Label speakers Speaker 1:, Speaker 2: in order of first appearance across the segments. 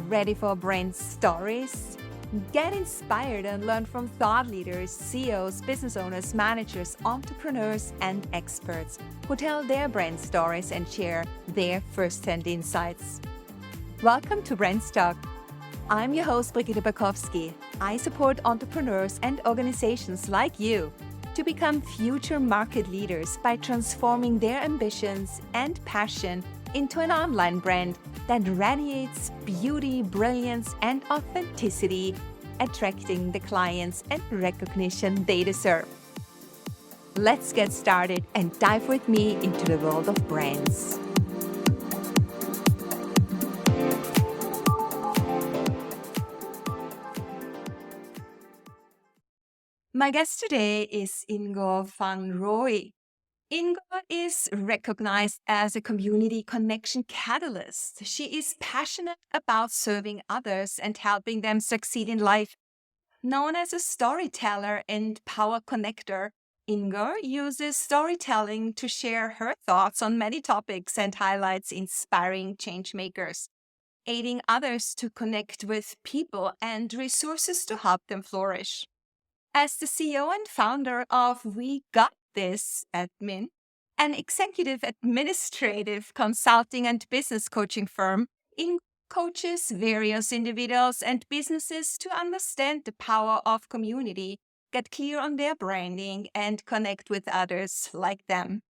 Speaker 1: Ready for brand stories? Get inspired and learn from thought leaders, CEOs, business owners, managers, entrepreneurs, and experts who tell their brand stories and share their first-hand insights. Welcome to BrandsTalk. I'm your host, Brigitte Bakowski. I support entrepreneurs and organizations like you to become future market leaders by transforming their ambitions and passion into an online brand that radiates beauty, brilliance, and authenticity, attracting the clients and recognition they deserve. Let's get started and dive with me into the world of brands. My guest today is Ingor van Rooi. Ingor is recognized as a community connection catalyst. She is passionate about serving others and helping them succeed in life. Known as a storyteller and power connector, Ingor uses storytelling to share her thoughts on many topics and highlights inspiring changemakers, aiding others to connect with people and resources to help them flourish. As the CEO and founder of We Got This Admin, an executive administrative consulting and business coaching firm, Ingor coaches various individuals and businesses to understand the power of community, get clear on their branding, and connect with others like them.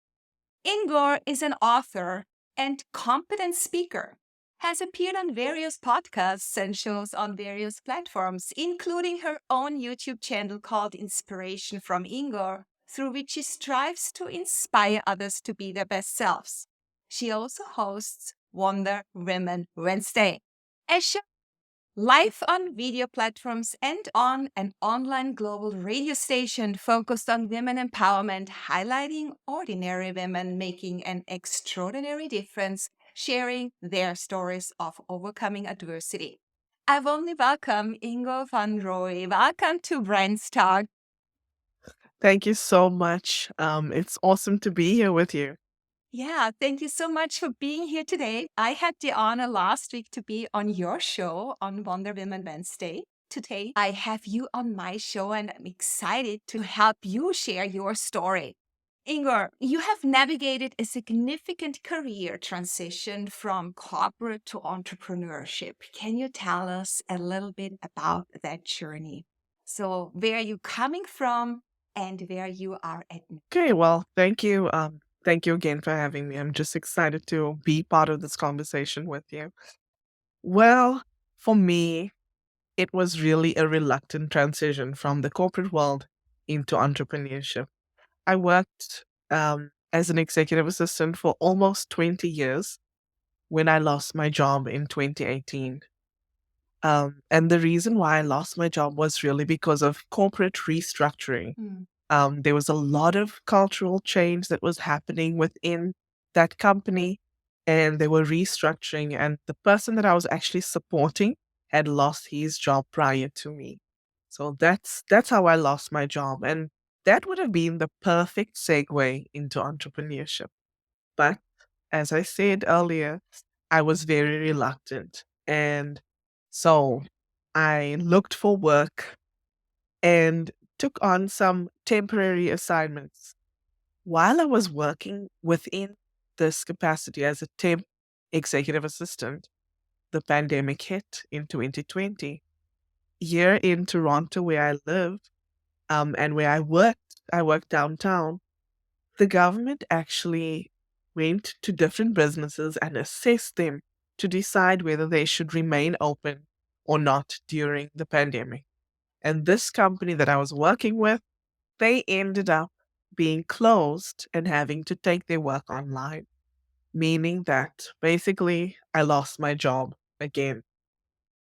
Speaker 1: Ingor is an author and competent speaker, has appeared on various podcasts and shows on various platforms, including her own YouTube channel called Inspiration from Ingor, through which she strives to inspire others to be their best selves. She also hosts Wonder Women Wednesday, a show live on video platforms and on an online global radio station focused on women empowerment, highlighting ordinary women making an extraordinary difference, sharing their stories of overcoming adversity. I warmly welcome Ingor van Rooi. Welcome to BrandsTalk.
Speaker 2: Thank you so much. It's awesome to be here with you.
Speaker 1: Yeah, thank you so much for being here today. I had the honor last week to be on your show on Wonder Women Wednesday. Today, I have you on my show and I'm excited to help you share your story. Ingor, you have navigated a significant career transition from corporate to entrepreneurship. Can you tell us a little bit about that journey? So, where are you coming from and where you are at now?
Speaker 2: Okay, well, thank you. Thank you again for having me. I'm just excited to be part of this conversation with you. Well, for me, it was really a reluctant transition from the corporate world into entrepreneurship. I worked as an executive assistant for almost 20 years when I lost my job in 2018. And the reason why I lost my job was really because of corporate restructuring.
Speaker 1: Mm.
Speaker 2: There was a lot of cultural change that was happening within that company, and they were restructuring. And the person that I was actually supporting had lost his job prior to me. So that's how I lost my job, and that would have been the perfect segue into entrepreneurship. But as I said earlier, I was very reluctant, and so I looked for work and took on some temporary assignments. While I was working within this capacity as a temp executive assistant, the pandemic hit in 2020. Here in Toronto, where I live, and where I worked downtown, the government actually went to different businesses and assessed them to decide whether they should remain open or not during the pandemic. And this company that I was working with, they ended up being closed and having to take their work online, meaning that basically I lost my job again.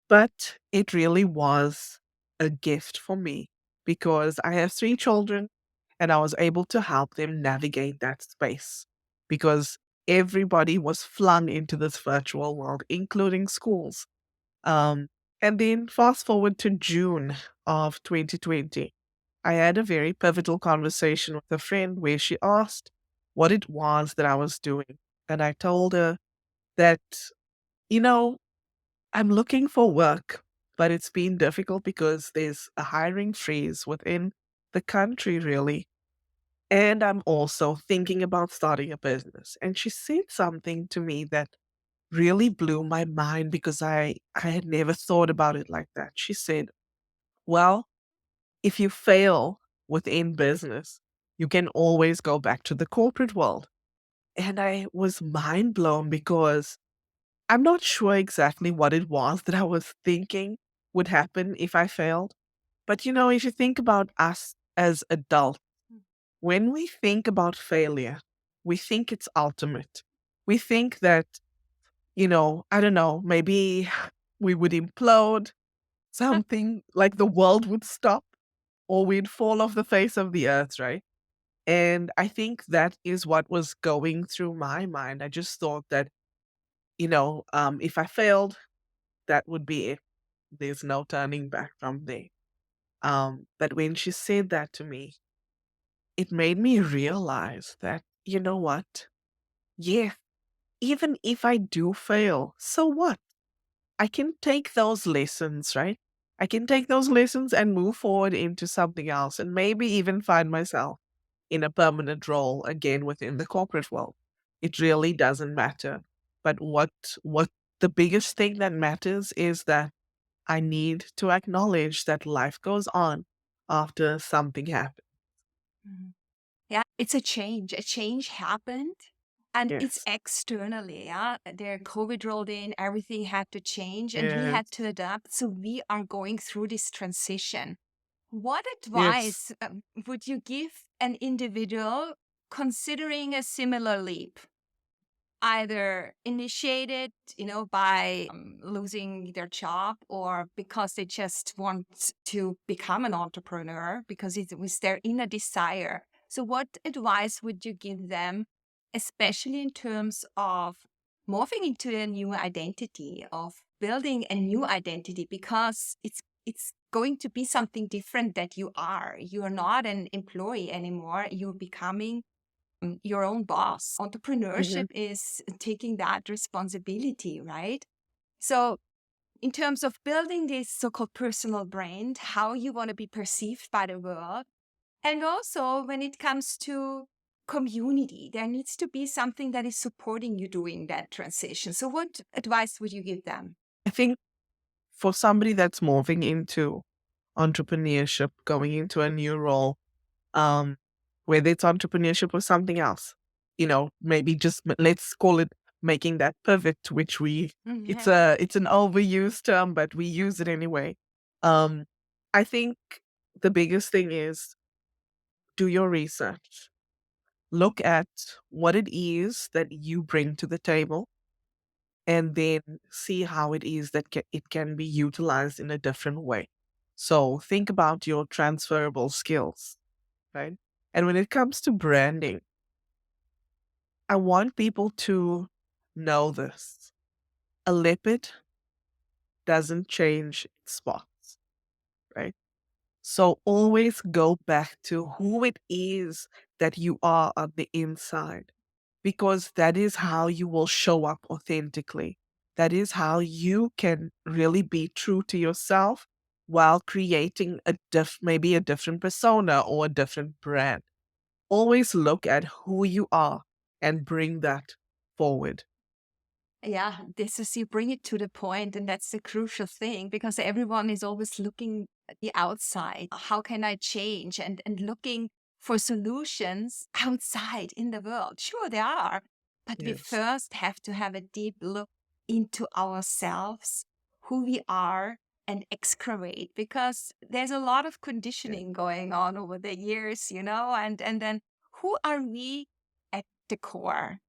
Speaker 2: But it really was a gift for me because I have 3 children and I was able to help them navigate that space because everybody was flung into this virtual world, including schools. Um, and then fast forward to June of 2020. I had a very pivotal conversation with a friend where she asked what it was that I was doing. And I told her that, you know, I'm looking for work, but it's been difficult because there's a hiring freeze within the country, really. And I'm also thinking about starting a business. And she said something to me that really blew my mind because I had never thought about it like that. She said, well, if you fail within business, you can always go back to the corporate world. And I was mind blown because I'm not sure exactly what it was that I was thinking would happen if I failed. But if you think about us as adults, when we think about failure, we think it's ultimate. We think that, I don't know, maybe we would implode, something like the world would stop or we'd fall off the face of the earth, right? And I think that is what was going through my mind. I just thought that, if I failed, that would be it. There's no turning back from there. But when she said that to me, it made me realize that, you know what? Yeah, even if I do fail, so what? I can take those lessons, right? I can take those lessons and move forward into something else and maybe even find myself in a permanent role again within the corporate world. It really doesn't matter. But what the biggest thing that matters is that I need to acknowledge that life goes on after something happens.
Speaker 1: Mhm. Yeah, it's a change. A change happened and it's
Speaker 2: Yes.
Speaker 1: externally. Yeah, their COVID rolled in, everything had to change and we had
Speaker 2: Yes.
Speaker 1: to adapt. So we are going through this transition. What
Speaker 2: Yes.
Speaker 1: advice would you give an individual considering a similar leap? Either initiated, by losing their job or because they just want to become an entrepreneur because it was their inner desire. So, what advice would you give them, especially in terms of morphing into a new identity, of building a new identity? Because it's going to be something different that you are. You are not an employee anymore. You're becoming your own boss.
Speaker 2: Mhm.
Speaker 1: Entrepreneurship is taking that responsibility, right? So, in terms of building this so called personal brand, how you want to be perceived by the world, and also when it comes to community, there needs to be something that is supporting you doing that transition. So, what advice would you give them?
Speaker 2: I think for somebody that's moving into entrepreneurship, going into a new role, um, whether it's entrepreneurship or something else, maybe just let's call it making that pivot, which it's
Speaker 1: Mhm.
Speaker 2: a it's an overused term, but we use it anyway. Um, I think the biggest thing is do your research. Look at what it is that you bring to the table and then see how it is that it can be utilized in a different way. So think about your transferable skills, right? And when it comes to branding, I want people to know this. A lipid doesn't change its spots, right? So always go back to who it is that you are on the inside, because that is how you will show up authentically. That is how you can really be true to yourself while creating maybe a different persona or a different brand. Always look at who you are and bring that forward.
Speaker 1: Yeah, this is you bring it to the point, and that's the crucial thing because everyone is always looking at the outside. How can I change? And looking for solutions outside in the world. Sure, there are, but we
Speaker 2: Yes.
Speaker 1: first have to have a deep look into ourselves, who we are, and excavate because there's a lot of
Speaker 2: Yeah.
Speaker 1: conditioning going on over the years, and then who are we at the core?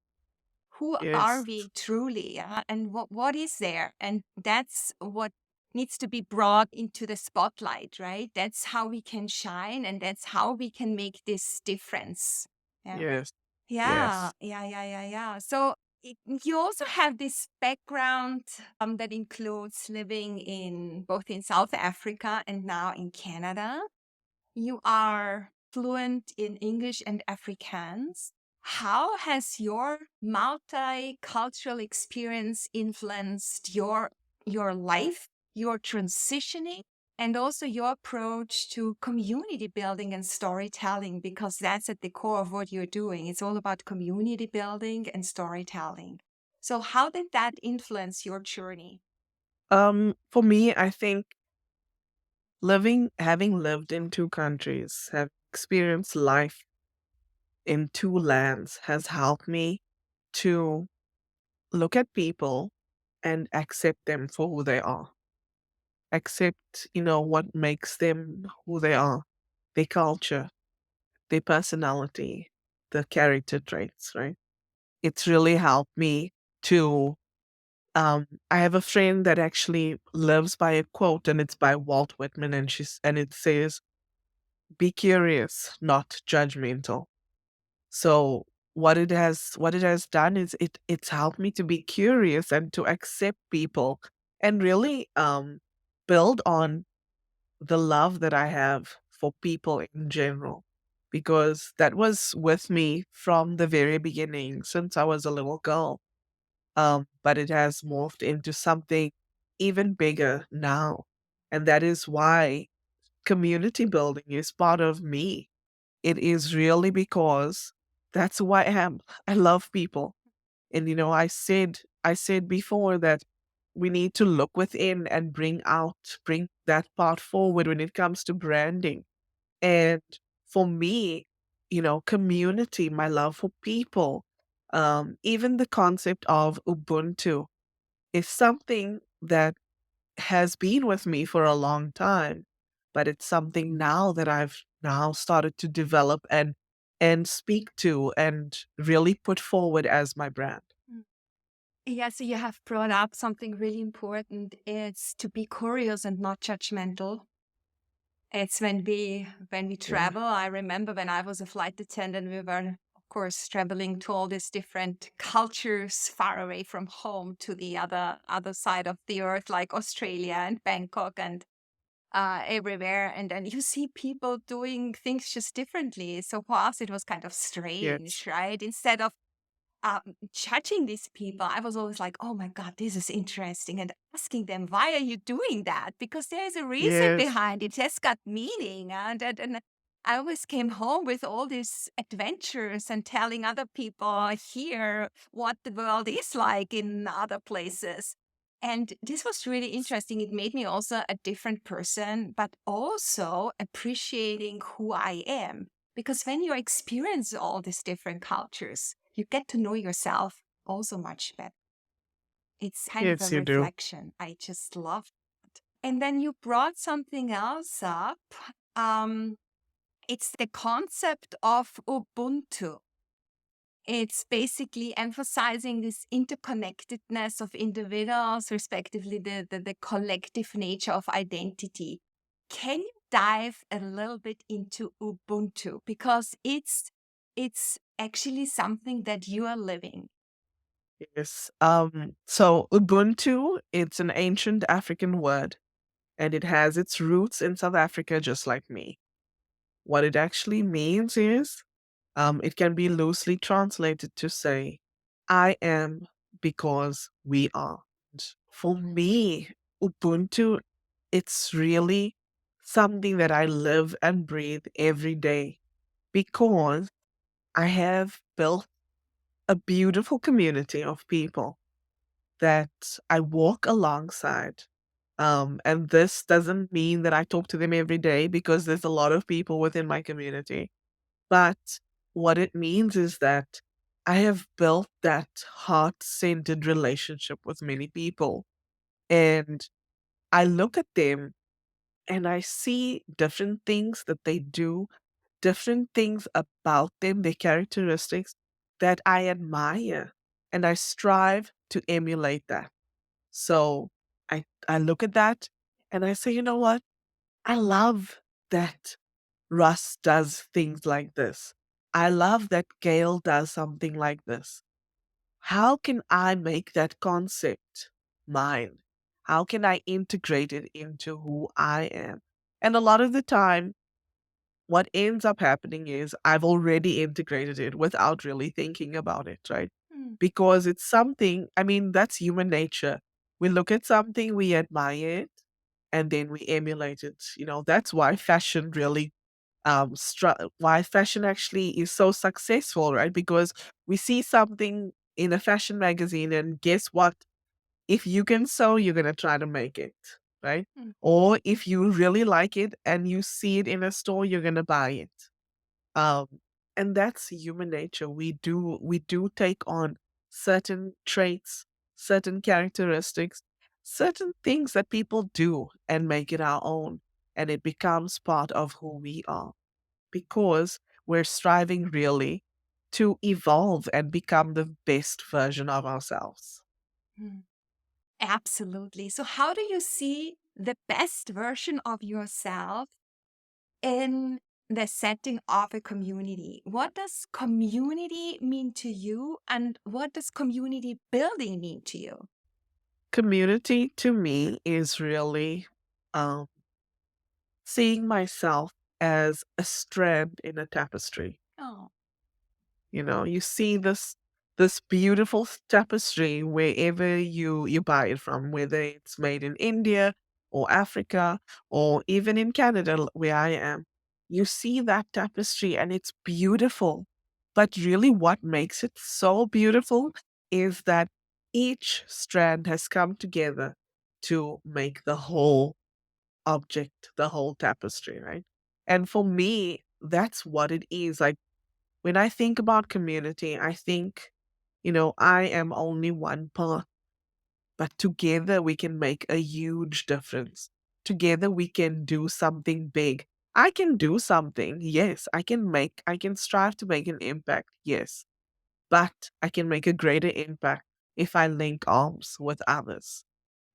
Speaker 1: Who are
Speaker 2: Yes.
Speaker 1: we truly, and what is there, and that's what needs to be brought into the spotlight, right? That's how we can shine and that's how we can make this difference. Yeah,
Speaker 2: Yes.
Speaker 1: yeah,
Speaker 2: Yes.
Speaker 1: yeah. So you also have this background that includes living in both in South Africa and now in Canada. You are fluent in English and Afrikaans. How has your multicultural experience influenced your life, your transitioning, and also your approach to community building and storytelling? Because that's at the core of what you're doing. It's all about community building and storytelling. So, how did that influence your journey?
Speaker 2: For me, I think having lived in two countries, have experienced life in two lands has helped me to look at people and accept them for who they are. Accept, what makes them who they are, their culture, their personality, the character traits, right? It's really helped me to I have a friend that actually lives by a quote, and it's by Walt Whitman, and it says, "Be curious, not judgmental." So what it has done is it's helped me to be curious and to accept people and really build on the love that I have for people in general, because that was with me from the very beginning since I was a little girl. But it has morphed into something even bigger now. And that is why community building is part of me. It is really because that's who I am. I love people. And I said before that we need to look within and bring that part forward when it comes to branding. And for me, community, my love for people, even the concept of Ubuntu is something that has been with me for a long time, but it's something now that I've now started to develop and speak to and really put forward as my brand.
Speaker 1: Mm. Yeah, so you have brought up something really important. It's to be curious and not judgmental. It's when we
Speaker 2: Yeah.
Speaker 1: travel. I remember when I was a flight attendant, we were of course traveling to all these different cultures far away from home to the other side of the earth, like Australia and Bangkok and everywhere. And then you see people doing things just differently. So for us, it was kind of
Speaker 2: Yes.
Speaker 1: strange, right? Instead of judging these people, I was always like, oh my God, this is interesting. And asking them, why are you doing that? Because there is a reason
Speaker 2: Yes.
Speaker 1: behind it. It has got meaning. And I always came home with all these adventures and telling other people here what the world is like in other places. And this was really interesting. It made me also a different person, but also appreciating who I am. Because when you experience all these different cultures, you get to know yourself also much better. It's kind of a
Speaker 2: Yes, you do.
Speaker 1: reflection. I just love it. And then you brought something else up. Um, it's the concept of Ubuntu. It's basically emphasizing this interconnectedness of individuals, respectively, the collective nature of identity. Can you dive a little bit into Ubuntu? Because it's actually something that you are living.
Speaker 2: Yes. So Ubuntu, it's an ancient African word, and it has its roots in South Africa, just like me. What it actually means is, it can be loosely translated to say, I am because we are. And for me, Ubuntu, it's really something that I live and breathe every day because I have built a beautiful community of people that I walk alongside. And this doesn't mean that I talk to them every day because there's a lot of people within my community. But what it means is that I have built that heart centered relationship with many people. And I look at them and I see different things that they do, different things about them, their characteristics that I admire. And I strive to emulate that. So I look at that and I say, you know what? I love that Russ does things like this. I love that Gail does something like this. How can I make that concept mine? How can I integrate it into who I am? And a lot of the time, what ends up happening is I've already integrated it without really thinking about it, right?
Speaker 1: Mm,
Speaker 2: Because it's something, I mean, that's human nature. We look at something, we admire it, and then we emulate it. That's why fashion really, why fashion actually is so successful, right? Because we see something in a fashion magazine, and guess what? If you can sew, you're going to try to make it, right?
Speaker 1: mm,
Speaker 2: Or if you really like it and you see it in a store, you're going to buy it. Um, and that's human nature. We do take on certain traits, certain characteristics, certain things that people do and make it our own. And it becomes part of who we are because we're striving really to evolve and become the best version of ourselves.
Speaker 1: mm. Absolutely. So, how do you see the best version of yourself in the setting of a community? What does community mean to you, and what does community building mean to you?
Speaker 2: Community to me is really um, seeing myself as a strand in a tapestry.
Speaker 1: Oh,
Speaker 2: You see this beautiful tapestry wherever you buy it from, whether it's made in India or Africa or even in Canada, where I am. You see that tapestry and it's beautiful. But really, what makes it so beautiful is that each strand has come together to make the whole object, the whole tapestry, right? And for me, that's what it is. Like when I think about community, I think, I am only one part, but together we can make a huge difference. Together we can do something big. I can do something. Yes, I can strive to make an impact. Yes, but I can make a greater impact if I link arms with others.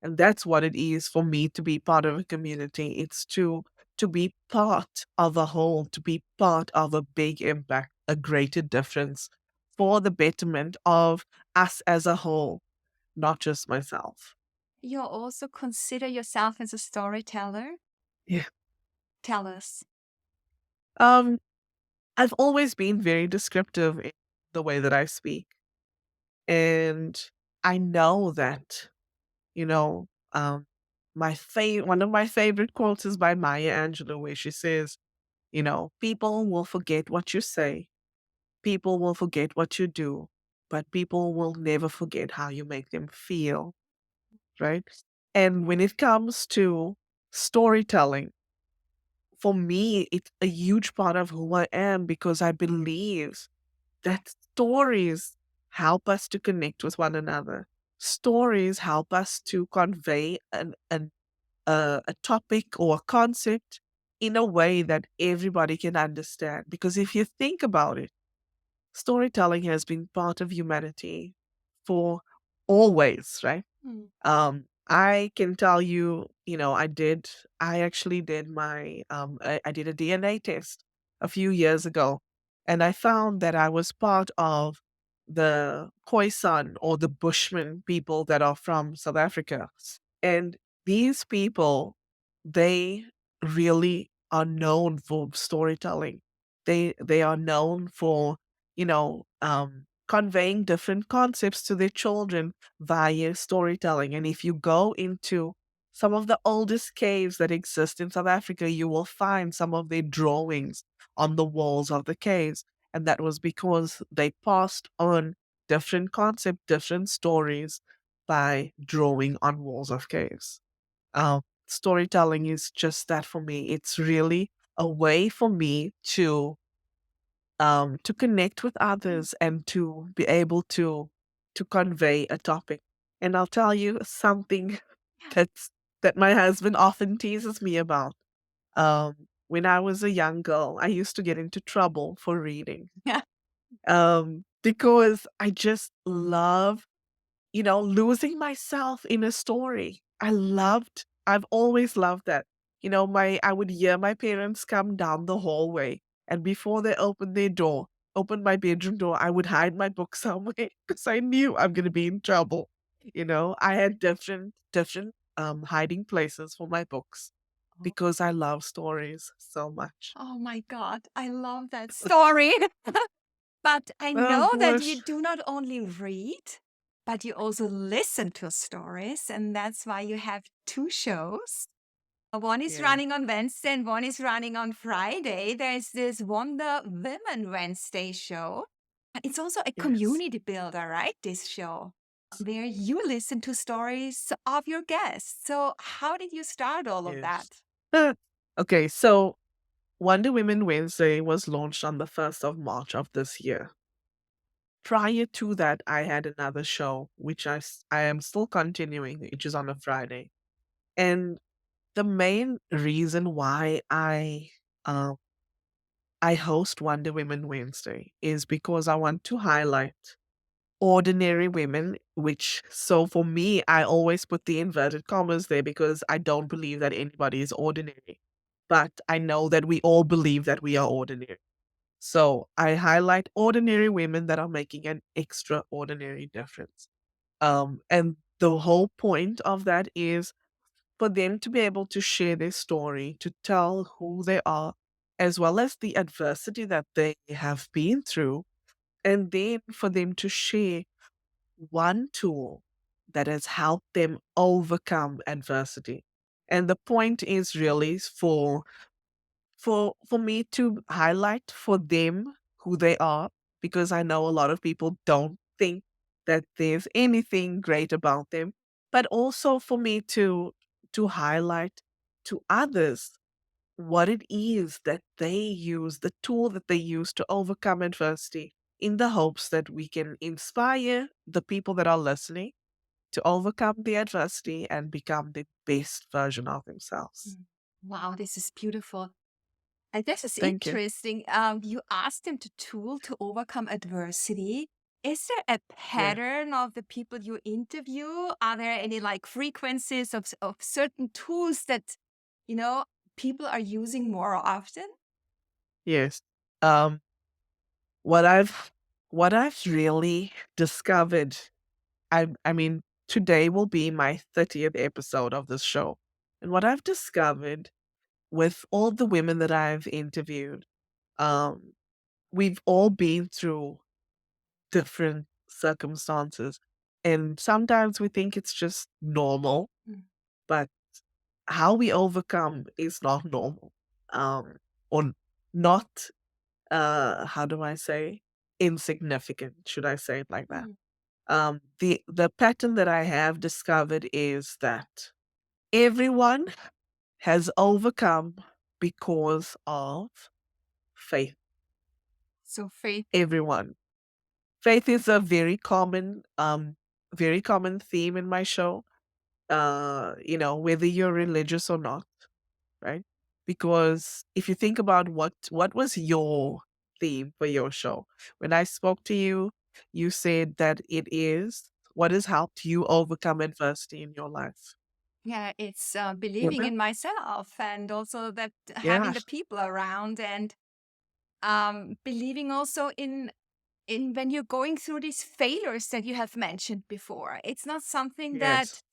Speaker 2: And that's what it is for me to be part of a community. It's to be part of a whole, to be part of a big impact, a greater difference for the betterment of us as a whole, not just myself.
Speaker 1: you also consider yourself as a storyteller?
Speaker 2: Yeah.
Speaker 1: Tell us.
Speaker 2: Um, I've always been very descriptive in the way that I speak. And I know that, you know, um, one of my favorite quotes is by Maya Angelou, where she says, people will forget what you say, people will forget what you do, but people will never forget how you make them feel, right? And when it comes to storytelling, for me, it's a huge part of who I am because I believe that stories help us to connect with one another. Stories help us to convey a topic or a concept in a way that everybody can understand. Because if you think about it, storytelling has been part of humanity for always, right?
Speaker 1: Mm.
Speaker 2: I can tell you, I actually did I did a DNA test a few years ago, and I found that I was part of the Khoisan or the Bushman people that are from South Africa. And these people, they really are known for storytelling. They are known for, conveying different concepts to their children via storytelling. And if you go into some of the oldest caves that exist in South Africa, you will find some of their drawings on the walls of the caves. And that was because they passed on different concepts, different stories by drawing on walls of caves. Storytelling is just that for me. It's really a way for me to connect with others and to be able to convey a topic. And I'll tell you something that's that my husband often teases me about. When I was a young girl, I used to get into trouble for reading.
Speaker 1: Yeah.
Speaker 2: Because I just love losing myself in a story. I've always loved that. I would hear my parents come down the hallway, and before they open my bedroom door, I would hide my book somewhere because I knew I'm going to be in trouble. I had different hiding places for my books. because I love stories so much.
Speaker 1: Oh my God, I love that story. But I
Speaker 2: Oh
Speaker 1: know that you
Speaker 2: gosh.
Speaker 1: do not only read, but you also listen to stories. And that's why you have two shows. One is
Speaker 2: Yeah.
Speaker 1: running on Wednesday and one is running on Friday. There's this Wonder Women Wednesday show. It's also a
Speaker 2: Yes.
Speaker 1: community builder, right? This show where you listen to stories of your guests. So, how did you start all of
Speaker 2: Yes.
Speaker 1: that?
Speaker 2: Okay, so Wonder Women Wednesday was launched on the 1st of March of this year. Prior to that, I had another show, which I am still continuing, which is on a Friday. And the main reason why um, I host Wonder Women Wednesday is because I want to highlight ordinary women, which, so for me, I always put the inverted commas there because I don't believe that anybody is ordinary. But I know that we all believe that we are ordinary. So I highlight ordinary women that are making an extraordinary difference. And the whole point of that is for them to be able to share their story, to tell who they are, as well as the adversity that they have been through, and then for them to share one tool that has helped them overcome adversity. And the point is really for me to highlight for them who they are, because I know a lot of people don't think that there's anything great about them, but also for me to highlight to others what it is that they use, the tool that they use to overcome adversity, in the hopes that we can inspire the people that are listening to overcome the adversity and become the best version of themselves.
Speaker 1: Mm. Wow, this is beautiful. And this is
Speaker 2: Thank you.
Speaker 1: interesting. You asked them to tool to overcome adversity. Is there a
Speaker 2: Yeah.
Speaker 1: pattern of the people you interview? Are there any like frequencies of certain tools that, you know, people are using more often?
Speaker 2: Yes. Um, what I've really discovered, I mean, today will be my 30th episode of this show. And what I've discovered with all the women that I've interviewed, um, we've all been through different circumstances. And sometimes we think it's just normal,
Speaker 1: Mm.
Speaker 2: but how we overcome is not normal. Or not how do I say, insignificant, should I say it like that?
Speaker 1: Mm.
Speaker 2: The pattern that I have discovered is that everyone has overcome because of faith.
Speaker 1: So faith.
Speaker 2: Everyone. Faith is a very common theme in my show. Whether you're religious or not, right? Because if you think about what was your theme for your show, when I spoke to you, you said that it is what has helped you overcome adversity in your life.
Speaker 1: Yeah, it's
Speaker 2: Yeah.
Speaker 1: believing in myself and also that having
Speaker 2: Yeah.
Speaker 1: the people around and believing also in when you're going through these failures that you have mentioned before. It's not something
Speaker 2: Yes.
Speaker 1: that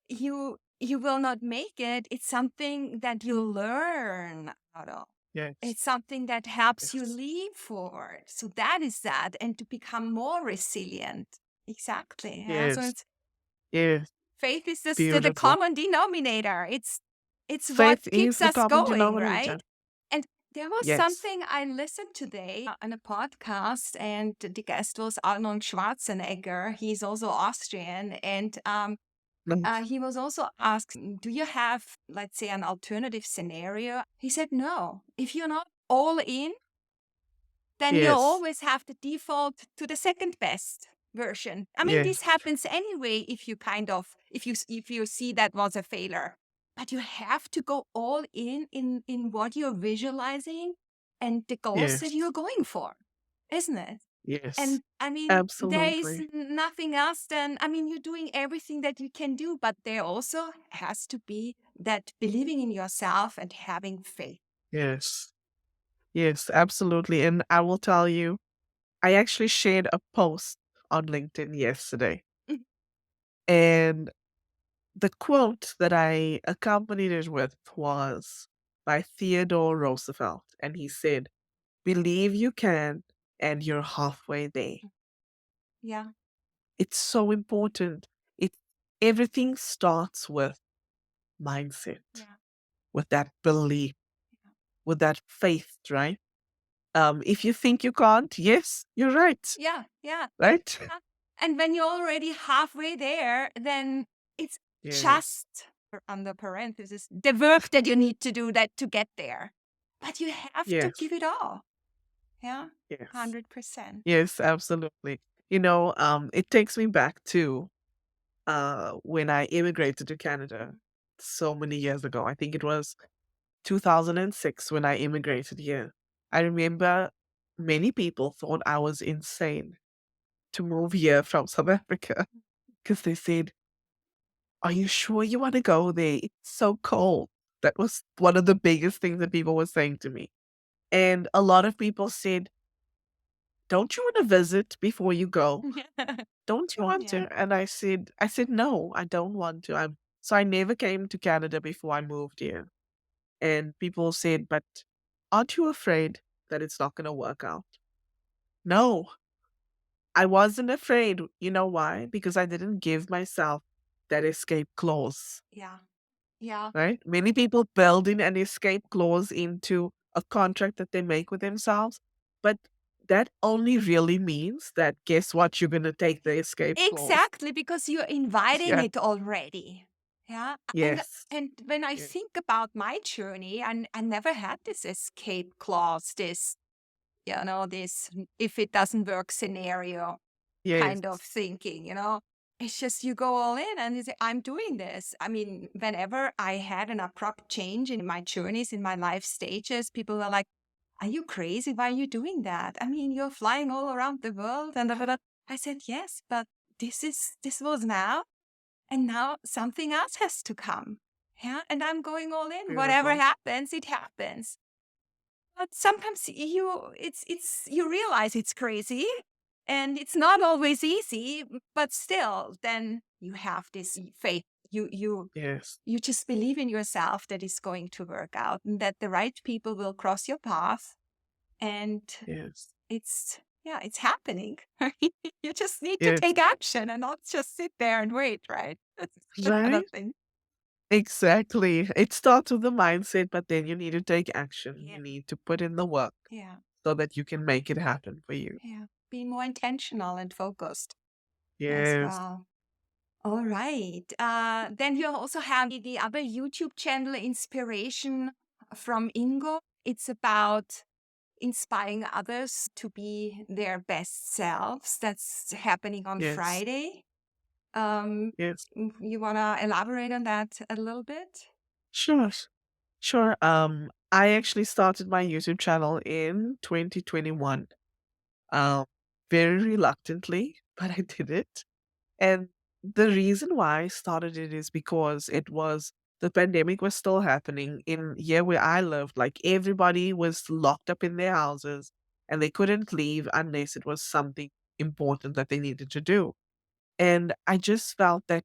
Speaker 1: you will not make it. It's something that you learn out of.
Speaker 2: Yes.
Speaker 1: It's something that helps you
Speaker 2: Yes.
Speaker 1: leap forward. So that is that, and to become more resilient. Exactly. Yeah. So
Speaker 2: Yes.
Speaker 1: it's
Speaker 2: Yes.
Speaker 1: faith is the
Speaker 2: Beautiful.
Speaker 1: common denominator. It's what
Speaker 2: Faith is
Speaker 1: keeps
Speaker 2: the
Speaker 1: us
Speaker 2: common
Speaker 1: going,
Speaker 2: denominator.
Speaker 1: right? And there was
Speaker 2: Yes.
Speaker 1: something I listened today on a podcast, and the guest was Arnold Schwarzenegger. He's also Austrian, and
Speaker 2: Nice.
Speaker 1: he was also asked, "Do you have, let's say, an alternative scenario?" He said, "No. If you're not all in, then you
Speaker 2: Yes.
Speaker 1: always have to default to the second best version. I mean, this
Speaker 2: Yes.
Speaker 1: happens anyway if you if you see that was a failure. But you have to go all in what you're visualizing and the goals that
Speaker 2: Yes.
Speaker 1: you're going for, isn't it?
Speaker 2: Yes.
Speaker 1: And I mean, there is
Speaker 2: Absolutely.
Speaker 1: nothing else than, I mean, you're doing everything that you can do, but there also has to be that believing in yourself and having faith.
Speaker 2: Yes. Yes, absolutely. And I will tell you, I actually shared a post on LinkedIn yesterday. And the quote that I accompanied it with was by Theodore Roosevelt. And he said, "Believe you can, and you're halfway there."
Speaker 1: Yeah.
Speaker 2: It's so important. It Everything starts with mindset,
Speaker 1: Yeah.
Speaker 2: with that belief, with that faith, right? If you think you can't, yes, you're right,
Speaker 1: Yeah. Yeah.
Speaker 2: right?
Speaker 1: Yeah. And when you're already halfway there, then it's
Speaker 2: Yes,
Speaker 1: just under parenthesis the work that you need to do that to get there. But you have to
Speaker 2: yes,
Speaker 1: give it all. Yeah.
Speaker 2: yes,
Speaker 1: 100%.
Speaker 2: yes, absolutely. It takes me back to when I immigrated to Canada so many years ago. I think it was 2006 when I immigrated here. I remember many people thought I was insane to move here from South Africa because they said, "Are you sure you want to go there? It's so cold." That was one of the biggest things that people were saying to me. And a lot of people said, "Don't you want to visit before you go? Don't you want
Speaker 1: Yeah.
Speaker 2: to?" And I said, "No, I don't want to." So I never came to Canada before I moved here. And people said, "But aren't you afraid that it's not going to work out?" No, I wasn't afraid. You know why? Because I didn't give myself that escape clause,
Speaker 1: Yeah. Yeah.
Speaker 2: right? Many people build in an escape clause into a contract that they make with themselves, but that only really means that guess what? You're going to take the escape clause.
Speaker 1: Exactly, because you're inviting
Speaker 2: Yeah.
Speaker 1: it already. Yeah.
Speaker 2: Yes.
Speaker 1: And when I
Speaker 2: Yes.
Speaker 1: think about my journey, I never had this escape clause, this, this if it doesn't work scenario
Speaker 2: Yes.
Speaker 1: kind of thinking. It's just you go all in and you say, I'm doing this. I mean, whenever I had an abrupt change in my journeys, in my life stages, people were like, are you crazy? Why are you doing that? I mean, you're flying all around the world. And da, da, da. I said, yes, but this was now. And now something else has to come. Yeah. And I'm going all in. Whatever
Speaker 2: Beautiful.
Speaker 1: happens, it happens. But sometimes you realize it's crazy and it's not always easy, but still, then you have this faith.
Speaker 2: Yes.
Speaker 1: You just believe in yourself that it's going to work out and that the right people will cross your path and
Speaker 2: Yes.
Speaker 1: it's happening. You just need to
Speaker 2: Yes.
Speaker 1: take action and not just sit there and wait, right? That's another
Speaker 2: Right?
Speaker 1: thing.
Speaker 2: Exactly. It starts with the mindset, but then you need to take action.
Speaker 1: Yeah.
Speaker 2: You need to put in the work
Speaker 1: Yeah.
Speaker 2: so that you can make it happen for you.
Speaker 1: Yeah. Be more intentional and focused as
Speaker 2: Yes.
Speaker 1: well. All right. Then you also have the other YouTube channel, Inspiration from Ingor. It's about inspiring others to be their best selves. That's happening on
Speaker 2: Yes.
Speaker 1: Friday. Um,
Speaker 2: Yes.
Speaker 1: you want to elaborate on that a little bit?
Speaker 2: Sure. Sure. I actually started my YouTube channel in 2021. Um, Very reluctantly, but I did it. And the reason why I started it is because the pandemic was still happening in here where I lived. Like everybody was locked up in their houses and they couldn't leave unless it was something important that they needed to do. And I just felt that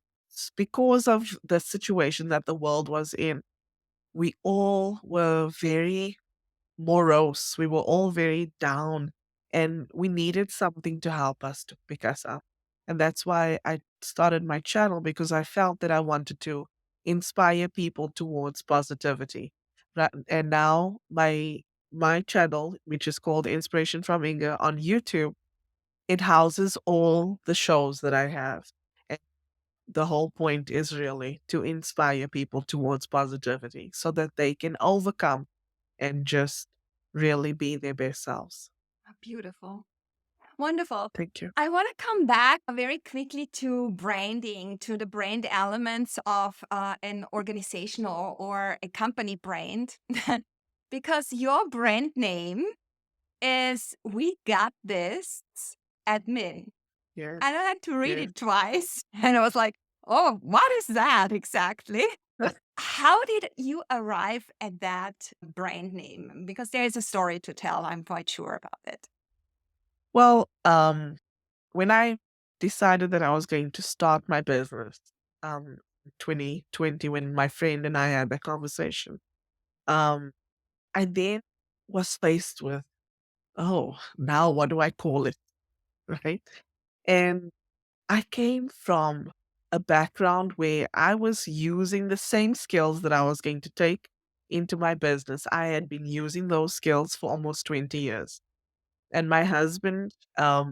Speaker 2: because of the situation that the world was in, we all were very morose. We were all very down and we needed something to help us to pick us up. And that's why I started my channel because I felt that I wanted to inspire people towards positivity. And now my channel, which is called Inspiration from Inga on YouTube, it houses all the shows that I have. And the whole point is really to inspire people towards positivity so that they can overcome and just really be their best selves.
Speaker 1: Beautiful. Wonderful.
Speaker 2: Thank you.
Speaker 1: I want to come back very quickly to branding, to the brand elements of an organization or a company brand, because your brand name is We Got This Admin.
Speaker 2: Yes,
Speaker 1: And I had to read
Speaker 2: yes.
Speaker 1: it twice. And I was like, oh, what is that exactly? How did you arrive at that brand name? Because there is a story to tell. I'm quite sure about it.
Speaker 2: Well, when I decided that I was going to start my business, 2020 when my friend and I had that conversation. Um, I then was faced with, oh, now what do I call it? Right. And I came from a background where I was using the same skills that I was going to take into my business. I had been using those skills for almost 20 years. And my husband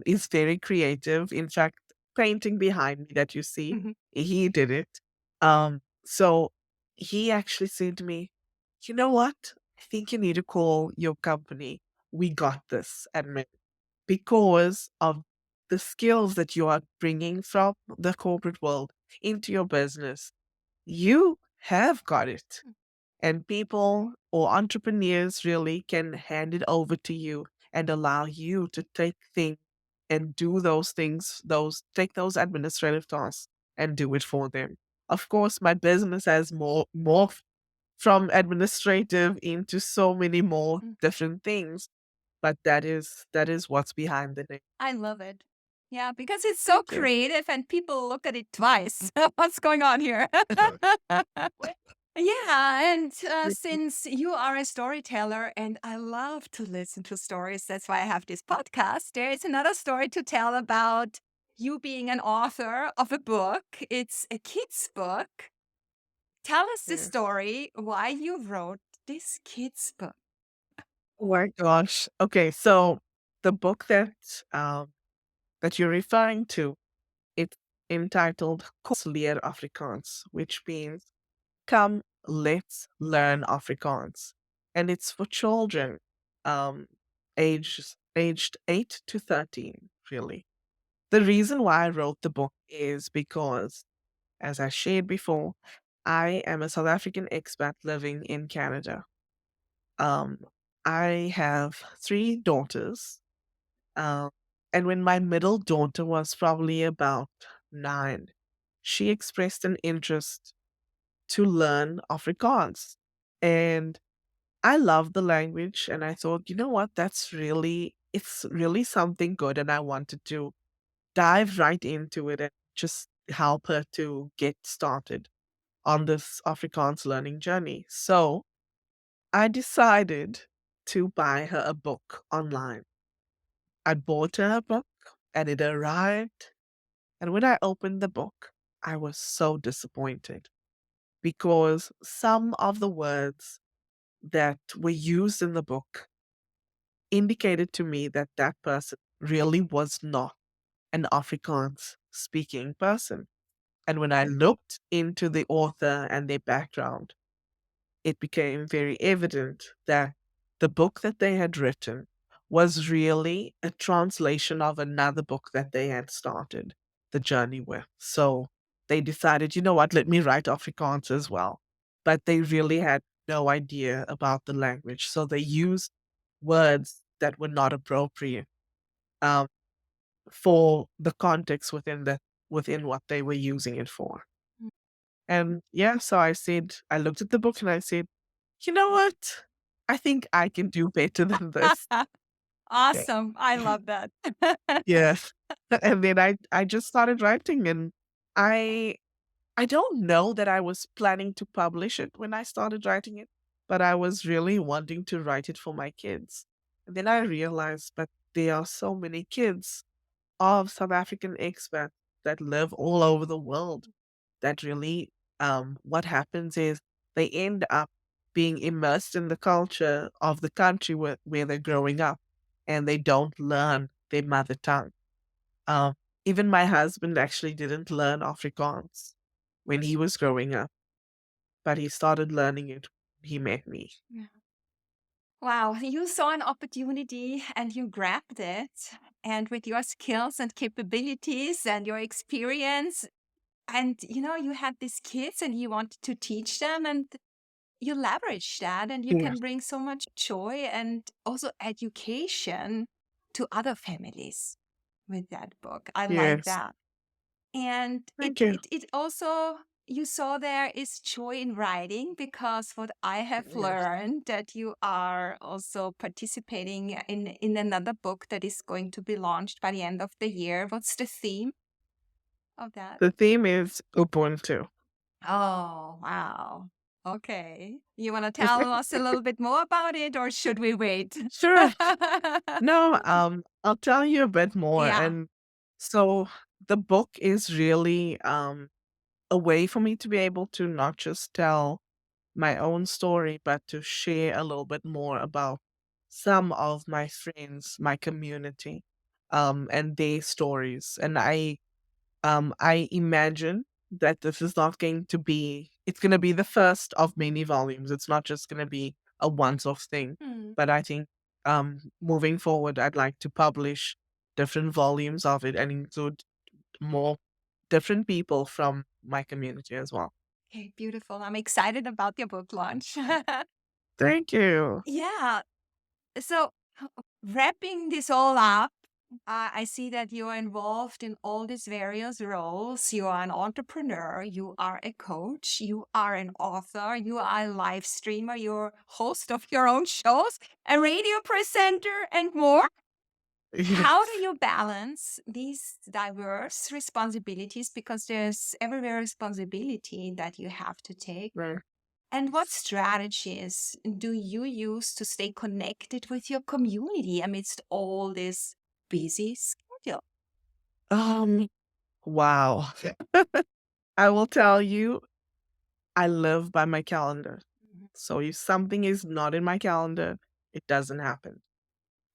Speaker 2: is very creative. In fact, painting behind me that you see,
Speaker 1: Mhm.
Speaker 2: he did it. So he actually said to me, you know what? I think you need to call your company. We got this admin because of the skills that you are bringing from the corporate world into your business. You have got it. And people or entrepreneurs really can hand it over to you and allow you to take things and do those things, those take those administrative tasks and do it for them. Of course, my business has morphed from administrative into so many more
Speaker 1: Mm.
Speaker 2: different things, but that is what's behind the name.
Speaker 1: I love it. Yeah, because it's so
Speaker 2: Thank you.
Speaker 1: creative and people look at it twice. What's going on here? Yeah, and since you are a storyteller and I love to listen to stories, that's why I have this podcast. There is another story to tell about you being an author of a book. It's a kid's book. Tell us the
Speaker 2: Yes.
Speaker 1: story why you wrote this kid's book.
Speaker 2: Oh my gosh. Okay, so the book that you're referring to, it's entitled Kom leer Afrikaans, which means come let's learn Afrikaans. And it's for children um aged 8 to 13, really. The reason why I wrote the book is because, as I shared before, I am a South African expat living in Canada. Um, I have 3 daughters, um, and when my middle daughter was probably about 9, she expressed an interest to learn Afrikaans. And I love the language, and I thought, you know what, it's really something good, and I wanted to dive right into it and just help her to get started on this Afrikaans learning journey. So I decided to buy her a book online. I bought her a book and it arrived. And when I opened the book, I was so disappointed because some of the words that were used in the book indicated to me that that person really was not an Afrikaans speaking person. And when I looked into the author and their background, it became very evident that the book that they had written was really a translation of another book that they had started the journey with. So they decided, you know what, let me write Afrikaans as well. But they really had no idea about the language. So they used words that were not appropriate um, for the context within what they were using it for. And yeah, so I looked at the book and I said, you know what? I think I can do better than this. Okay.
Speaker 1: Awesome. I love that.
Speaker 2: Yes. And then I just started writing and I I don't know that I was planning to publish it when I started writing it, but I was really wanting to write it for my kids. And then I realized that there are so many kids of South African expats that live all over the world that really what happens is they end up being immersed in the culture of the country where they're growing up and they don't learn their mother tongue. Um, Even my husband actually didn't learn Afrikaans when he was growing up, but he started learning it when he met me.
Speaker 1: Yeah. Wow, you saw an opportunity and you grabbed it. And with your skills and capabilities and your experience, and you had these kids and you wanted to teach them, and you leverage that, and you can
Speaker 2: Yes.
Speaker 1: bring so much joy and also education to other families with that book. I like
Speaker 2: Yes.
Speaker 1: that. And
Speaker 2: Thank you.
Speaker 1: it also, you saw there is joy in writing, because what I have
Speaker 2: Yes.
Speaker 1: learned that you are also participating in another book that is going to be launched by the end of the year. What's the theme of that?
Speaker 2: The theme is Ubuntu.
Speaker 1: Oh, wow. Okay. You want to tell us a little bit more about it, or should we wait?
Speaker 2: Sure. No, I'll tell you a bit more.
Speaker 1: Yeah.
Speaker 2: And so the book is really a way for me to be able to not just tell my own story, but to share a little bit more about some of my friends, my community, and their stories. And I imagine that this is not going to be, it's going to be the first of many volumes. It's not just going to be a once off thing.
Speaker 1: Hmm.
Speaker 2: But I think moving forward, I'd like to publish different volumes of it and include more different people from my community as well.
Speaker 1: Okay, beautiful. I'm excited about your book launch.
Speaker 2: Thank you.
Speaker 1: Yeah. So, wrapping this all up, I see that you are involved in all these various roles. You are an entrepreneur, you are a coach, you are an author, you are a live streamer, you're host of your own shows, a radio presenter, and more. How do
Speaker 2: Yes.
Speaker 1: you balance these diverse responsibilities? Because there's every responsibility that you have to take.
Speaker 2: Right.
Speaker 1: And what strategies do you use to stay connected with your community amidst all this busy schedule?
Speaker 2: Um, wow. I will tell you, I live by my calendar.
Speaker 1: Mhm.
Speaker 2: So if something is not in my calendar, it doesn't happen.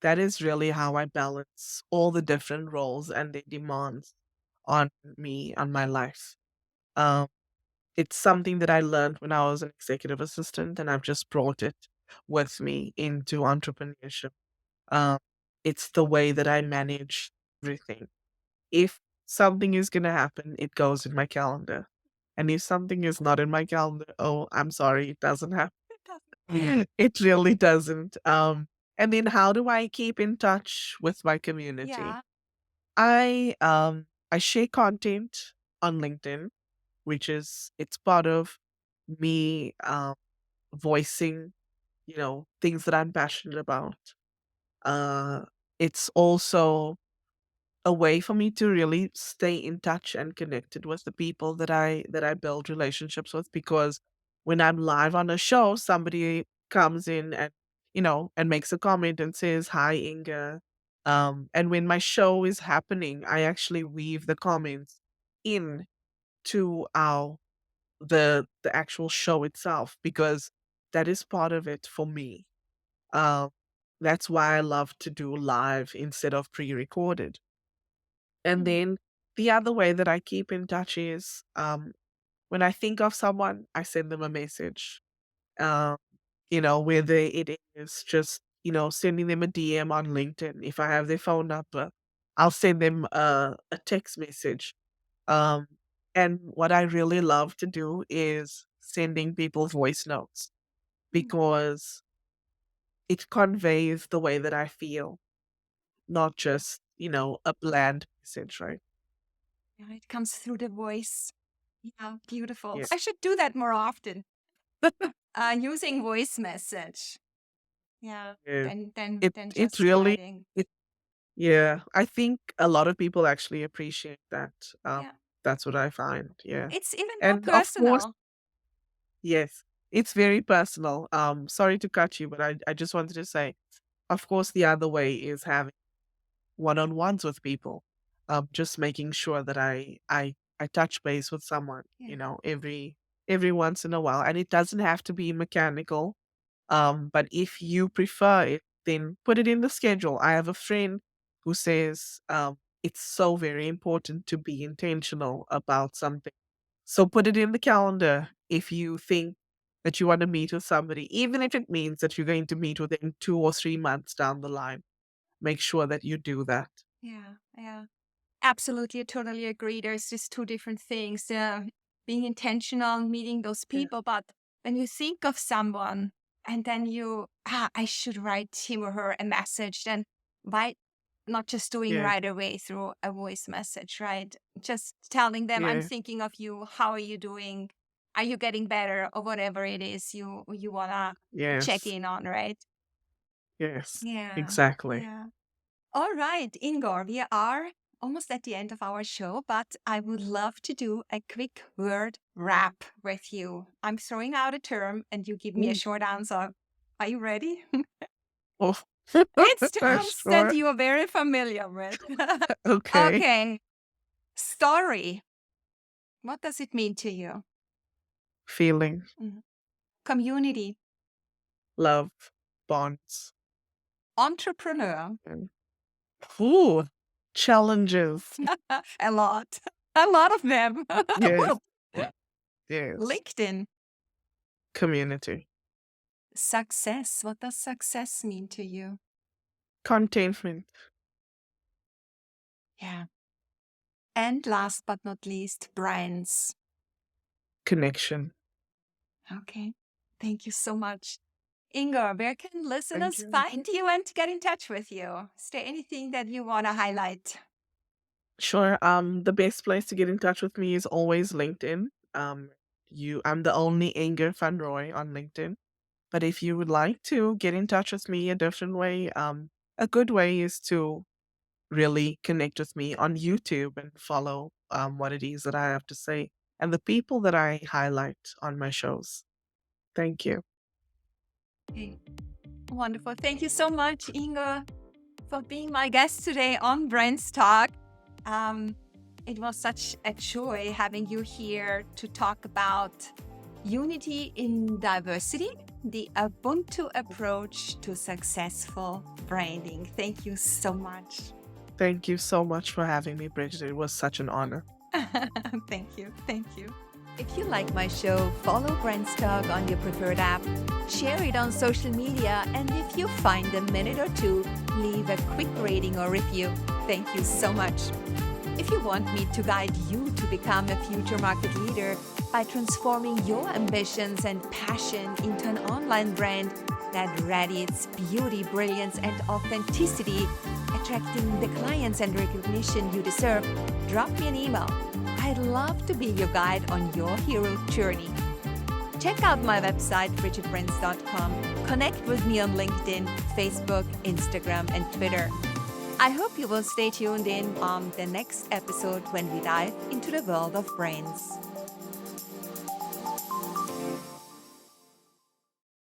Speaker 2: That is really how I balance all the different roles and the demands on me, on my life. Um, it's something that I learned when I was an executive assistant, and I've just brought it with me into entrepreneurship. Um, it's the way that I manage everything. If something is gonna happen, it goes in my calendar. And if something is not in my calendar, oh, I'm sorry, it doesn't happen.
Speaker 1: It doesn't.
Speaker 2: It really doesn't. And then how do I keep in touch with my community?
Speaker 1: Yeah.
Speaker 2: I share content on LinkedIn, which is it's part of me voicing, things that I'm passionate about. Uh it's also a way for me to really stay in touch and connected with the people that I build relationships with, because when I'm live on a show, somebody comes in and and makes a comment and says hi, Inga. And when my show is happening, I actually weave the comments in to our the actual show itself, because that is part of it for me. um that's why I love to do live instead of pre-recorded. And
Speaker 1: Mm.
Speaker 2: then the other way that I keep in touch is, when I think of someone, I send them a message. Um, whether it is just, sending them a DM on LinkedIn. If I have their phone number, I'll send them a text message. Um, and what I really love to do is sending people voice notes,
Speaker 1: Mm.
Speaker 2: because it conveys the way that I feel, not just, a bland message, right?
Speaker 1: Yeah, it comes through the voice. Yeah, beautiful. I
Speaker 2: Yes.
Speaker 1: should do that more often. Using voice message. Yeah,
Speaker 2: Yeah.
Speaker 1: than
Speaker 2: It
Speaker 1: than
Speaker 2: it
Speaker 1: just
Speaker 2: really
Speaker 1: writing.
Speaker 2: it yeah, I think a lot of people actually appreciate that. Um,
Speaker 1: Yeah,
Speaker 2: that's what I find, yeah.
Speaker 1: it's even more
Speaker 2: And of course,
Speaker 1: personal.
Speaker 2: yes, it's very personal. Sorry to cut you, but I just wanted to say, of course, the other way is having one-on-ones with people. Just making sure that I touch base with someone,
Speaker 1: Yeah,
Speaker 2: every once in a while, and it doesn't have to be mechanical. But if you prefer it, then put it in the schedule. I have a friend who says it's so very important to be intentional about something. So put it in the calendar if you think that you want to meet with somebody, even if it means that you're going to meet within 2 or 3 months down the line. Make sure that you do that.
Speaker 1: yeah, yeah. Absolutely, I totally agree. There's just two different things. Being intentional, meeting those
Speaker 2: Yeah.
Speaker 1: people, but when you think of someone and then I should write him or her a message, then why not just doing
Speaker 2: Yeah.
Speaker 1: right away through a voice message, right? Just telling them, I'm
Speaker 2: Yeah.
Speaker 1: thinking of you. How are you doing? Are you getting better, or whatever it is you wanna check
Speaker 2: Yes.
Speaker 1: in on, right?
Speaker 2: Yes.
Speaker 1: Yeah,
Speaker 2: Exactly.
Speaker 1: yeah. All right, Ingor, we are almost at the end of our show, but I would love to do a quick word wrap with you. I'm throwing out a term and you give me a
Speaker 2: Mm.
Speaker 1: short answer. Are you ready?
Speaker 2: Oh,
Speaker 1: It's terms that
Speaker 2: sure.
Speaker 1: you are very familiar with.
Speaker 2: Okay.
Speaker 1: Okay. Story. What does it mean to you?
Speaker 2: Feelings,
Speaker 1: Mhm. Community.
Speaker 2: love, bonds.
Speaker 1: Entrepreneur.
Speaker 2: Mm. Ooh, challenges.
Speaker 1: A lot. A lot of them.
Speaker 2: Yes,
Speaker 1: Woo.
Speaker 2: yes.
Speaker 1: LinkedIn.
Speaker 2: Community.
Speaker 1: Success. What does success mean to you?
Speaker 2: Containment.
Speaker 1: Yeah. And last but not least, brands.
Speaker 2: Connection.
Speaker 1: Okay. Thank you so much. Ingor, where can
Speaker 2: Thank
Speaker 1: listeners
Speaker 2: you.
Speaker 1: find you and get in touch with you? Is there anything that you want to highlight?
Speaker 2: Sure. The best place to get in touch with me is always LinkedIn. I'm the only Ingor Van Roy on LinkedIn. But if you would like to get in touch with me a different way, a good way is to really connect with me on YouTube and follow what it is that I have to say and the people that I highlight on my shows. Thank you.
Speaker 1: Okay. Wonderful. Thank you so much, Ingor, for being my guest today on BrandsTalk. Um, it was such a joy having you here to talk about unity in diversity, the Ubuntu approach to successful branding. Thank you so much.
Speaker 2: Thank you so much for having me, Bridget. It was such an honor.
Speaker 1: Thank you. Thank you. If you like my show, follow BrandsTalk on your preferred app, share it on social media, and if you find a minute or two, leave a quick rating or review. Thank you so much. If you want me to guide you to become a future market leader by transforming your ambitions and passion into an online brand that radiates beauty, brilliance, and authenticity, attracting the clients and recognition you deserve, drop me an email. I'd love to be your guide on your hero journey. Check out my website, bridgetbrands.com. Connect with me on LinkedIn, Facebook, Instagram, and Twitter. I hope you will stay tuned in on the next episode when we dive into the world of brands.